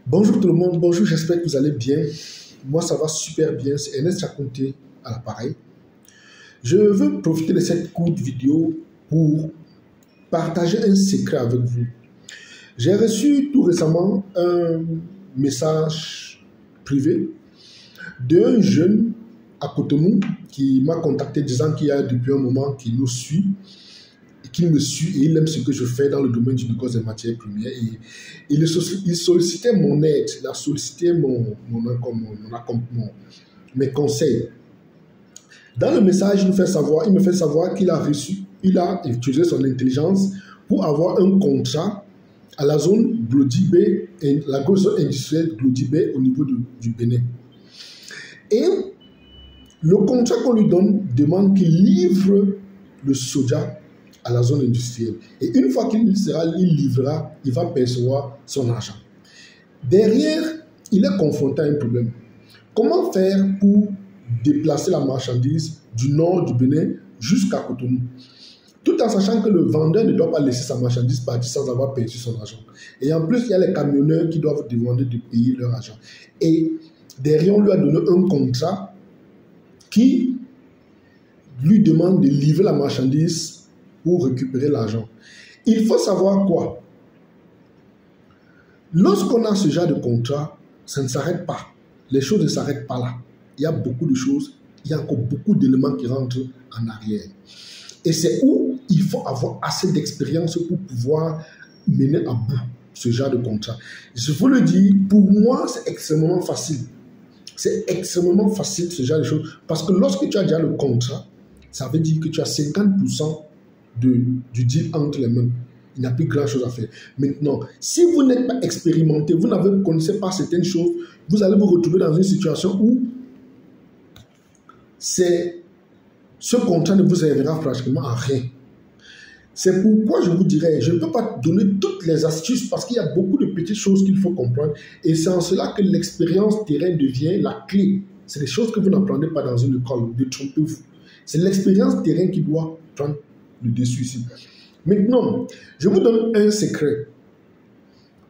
Bonjour tout le monde, bonjour, j'espère que vous allez bien. Moi, ça va super bien. C'est Ernest Chakonté à l'appareil. Je veux profiter de cette courte vidéo pour partager un secret avec vous. J'ai reçu tout récemment un message privé d'un jeune à Cotonou qui m'a contacté disant qu'il y a depuis un moment qu'il nous suit. Qu'il me suit et il aime ce que je fais dans le domaine du négoce des matières premières. Et il sollicitait mon aide, il a sollicité mes conseils. Dans le message, il me fait savoir qu'il a utilisé son intelligence pour avoir un contrat à la zone Glodibé, la grosse zone industrielle Glodibé au niveau du Bénin. Et le contrat qu'on lui donne demande qu'il livre le soja à la zone industrielle. Et une fois qu'il livrera, il va percevoir son argent. Derrière, il est confronté à un problème. Comment faire pour déplacer la marchandise du nord du Bénin jusqu'à Cotonou, tout en sachant que le vendeur ne doit pas laisser sa marchandise partir sans avoir perçu son argent. Et en plus, il y a les camionneurs qui doivent demander de payer leur argent. Et derrière, on lui a donné un contrat qui lui demande de livrer la marchandise pour récupérer l'argent. Il faut savoir quoi? Lorsqu'on a ce genre de contrat, ça ne s'arrête pas. Les choses ne s'arrêtent pas là. Il y a beaucoup de choses, il y a encore beaucoup d'éléments qui rentrent en arrière. Et c'est où il faut avoir assez d'expérience pour pouvoir mener à bout ce genre de contrat. Je vous le dis, pour moi, c'est extrêmement facile. C'est extrêmement facile ce genre de choses. Parce que lorsque tu as déjà le contrat, ça veut dire que tu as 50% du deal entre les mains. Il n'y a plus grand chose à faire. Maintenant, si vous n'êtes pas expérimenté, vous ne connaissez pas certaines choses, vous allez vous retrouver dans une situation où ce contrat ne vous servira pratiquement à rien. C'est pourquoi je vous dirais, je ne peux pas donner toutes les astuces parce qu'il y a beaucoup de petites choses qu'il faut comprendre. Et c'est en cela que l'expérience terrain devient la clé. C'est des choses que vous n'apprenez pas dans une école, détrompez-vous. C'est l'expérience terrain qui doit prendre le dessus ici. Maintenant, je vous donne un secret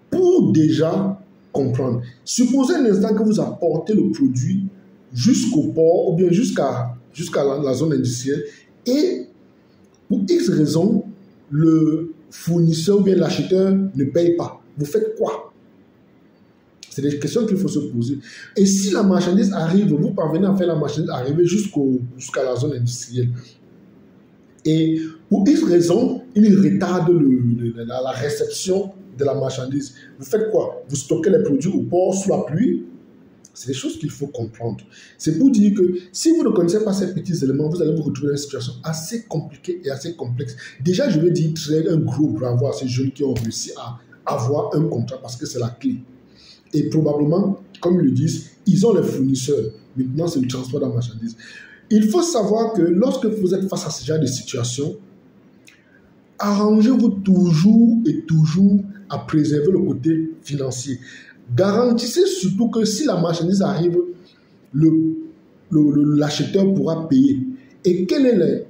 pour déjà comprendre. Supposez un instant que vous apportez le produit jusqu'au port ou bien jusqu'à la zone industrielle et pour X raisons, le fournisseur ou bien l'acheteur ne paye pas. Vous faites quoi? C'est des questions qu'il faut se poser. Et si la marchandise arrive, vous parvenez à faire la marchandise arriver jusqu'à la zone industrielle. Et pour X raison, il retarde la réception de la marchandise. Vous faites quoi? Vous stockez les produits au port sous la pluie. C'est des choses qu'il faut comprendre. C'est pour dire que si vous ne connaissez pas ces petits éléments, vous allez vous retrouver dans une situation assez compliquée et assez complexe. Déjà, je vais dire un gros bravo à ces jeunes qui ont réussi à avoir un contrat parce que c'est la clé. Et probablement, comme ils le disent, ils ont les fournisseurs. Maintenant, c'est le transport de la marchandise. Il faut savoir que lorsque vous êtes face à ce genre de situation, arrangez-vous toujours et toujours à préserver le côté financier. Garantissez surtout que si la marchandise arrive, l'acheteur pourra payer. Et quelles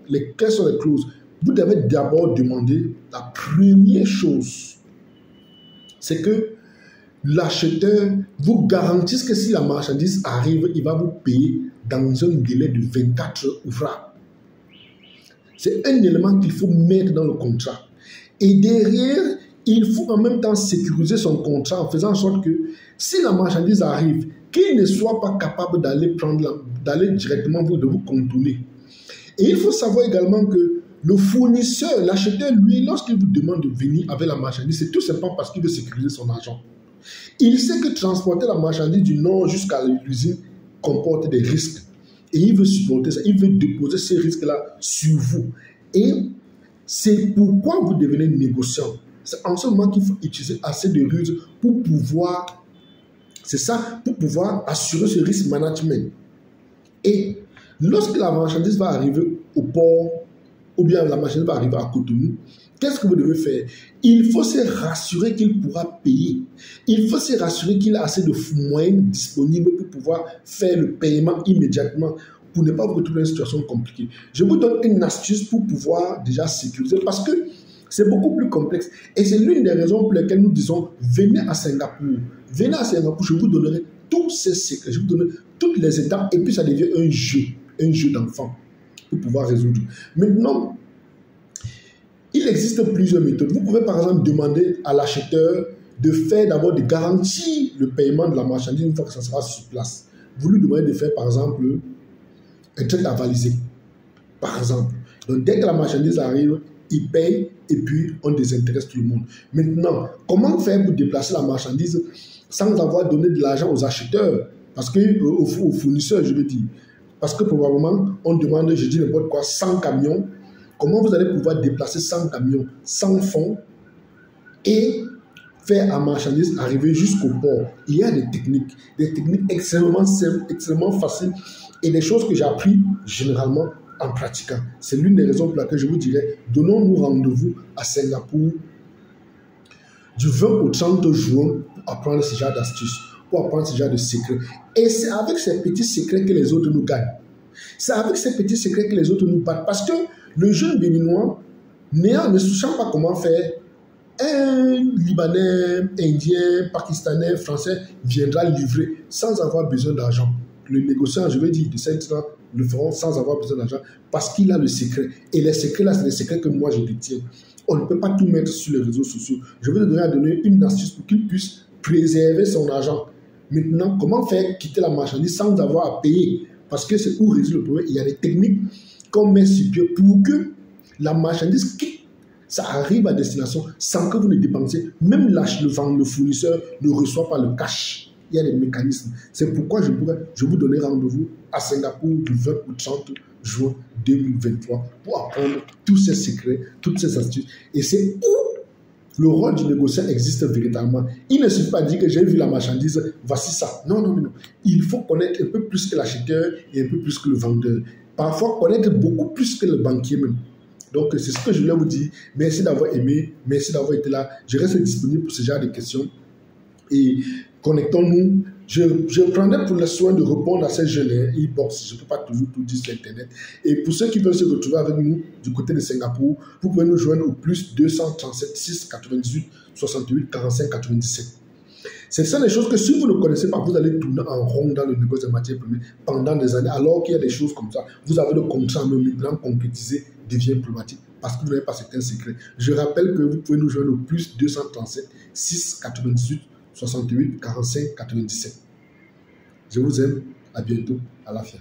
sont les clauses? Vous devez d'abord demander la première chose. C'est que l'acheteur vous garantisse que si la marchandise arrive, il va vous payer dans un délai de 24 heures ouvrables. C'est un élément qu'il faut mettre dans le contrat. Et derrière, il faut en même temps sécuriser son contrat en faisant en sorte que si la marchandise arrive, qu'il ne soit pas capable d'aller directement de vous contourner. Et il faut savoir également que le fournisseur, l'acheteur, lui, lorsqu'il vous demande de venir avec la marchandise, c'est tout simplement parce qu'il veut sécuriser son argent. Il sait que transporter la marchandise du nord jusqu'à l'usine comporte des risques. Et il veut supporter ça, il veut déposer ces risques-là sur vous. Et c'est pourquoi vous devenez négociant. C'est en ce moment qu'il faut utiliser assez de ruses pour pouvoir, assurer ce risque management. Et lorsque la marchandise va arriver au port, ou bien la marchandise va arriver à Cotonou, qu'est-ce que vous devez faire? Il faut se rassurer qu'il pourra payer. Il faut se rassurer qu'il a assez de moyens disponibles pour pouvoir faire le paiement immédiatement pour ne pas vous retrouver dans une situation compliquée. Je vous donne une astuce pour pouvoir déjà sécuriser parce que C'est beaucoup plus complexe. Et c'est l'une des raisons pour lesquelles nous disons, venez à Singapour. Venez à Singapour, je vous donnerai tous ces secrets, je vous donnerai toutes les étapes, et puis ça devient un jeu d'enfant pour pouvoir résoudre. Maintenant, il existe plusieurs méthodes. Vous pouvez par exemple demander à l'acheteur de faire d'abord de garantir le paiement de la marchandise une fois que ça sera sur place. Vous lui demandez de faire par exemple un chèque avalisé, par exemple. Donc dès que la marchandise arrive, il paye et puis on désintéresse tout le monde. Maintenant, comment faire pour déplacer la marchandise sans avoir donné de l'argent aux acheteurs, parce que aux fournisseurs, je veux dire. Parce que probablement, on demande, je dis n'importe quoi, 100 camions. Comment vous allez pouvoir déplacer 100 camions sans fonds et faire la marchandise arriver jusqu'au port? Il y a des techniques extrêmement simples, extrêmement faciles et des choses que j'ai appris généralement en pratiquant. C'est l'une des raisons pour laquelle je vous dirais, donnons-nous rendez-vous à Singapour du 20 au 30 juin pour apprendre ce genre d'astuces, pour apprendre ce genre de secrets. Et c'est avec ces petits secrets que les autres nous gagnent. C'est avec ces petits secrets que les autres nous battent. Parce que le jeune béninois, ne sachant pas comment faire, un Libanais, Indien, Pakistanais, Français viendra livrer sans avoir besoin d'argent. Le négociant, je veux dire, de cette temps, le feront sans avoir besoin d'argent parce qu'il a le secret. Et les secrets là, c'est des secrets que moi je détiens. On ne peut pas tout mettre sur les réseaux sociaux. Je vais te donner une astuce pour qu'il puisse préserver son argent. Maintenant, comment faire quitter la marchandise sans avoir à payer? Parce que c'est où réside le problème. Il y a des techniques qu'on met sur pied pour que la marchandise quitte, ça arrive à destination sans que vous ne dépensiez. Même le fournisseur ne reçoit pas le cash. Il y a des mécanismes. C'est pourquoi je vous donner rendez-vous à Singapour du 20 au 30 juin 2023 pour apprendre tous ces secrets, toutes ces astuces. Et c'est où le rôle du négociant existe véritablement. Il ne suffit pas de dire que j'ai vu la marchandise, voici ça. Non, non, non. Il faut connaître un peu plus que l'acheteur et un peu plus que le vendeur. Parfois, connaître beaucoup plus que le banquier même. Donc, c'est ce que je voulais vous dire. Merci d'avoir aimé. Merci d'avoir été là. Je reste disponible pour ce genre de questions. Et connectons-nous. Je prendrai pour le soin de répondre à ces jeunes e-box. Je ne peux pas toujours tout dire sur Internet. Et pour ceux qui veulent se retrouver avec nous du côté de Singapour, vous pouvez nous joindre au plus 237 6 98 68 45 97. Ce sont des choses que si vous ne connaissez pas, vous allez tourner en rond dans le négoce des matières premières pendant des années, alors qu'il y a des choses comme ça. Vous avez le contrat, mais maintenant concrétiser devient problématique parce que vous n'avez pas certains secrets. Je rappelle que vous pouvez nous joindre au plus 237 6 98 68 45 97. Je vous aime. À bientôt. À la fin.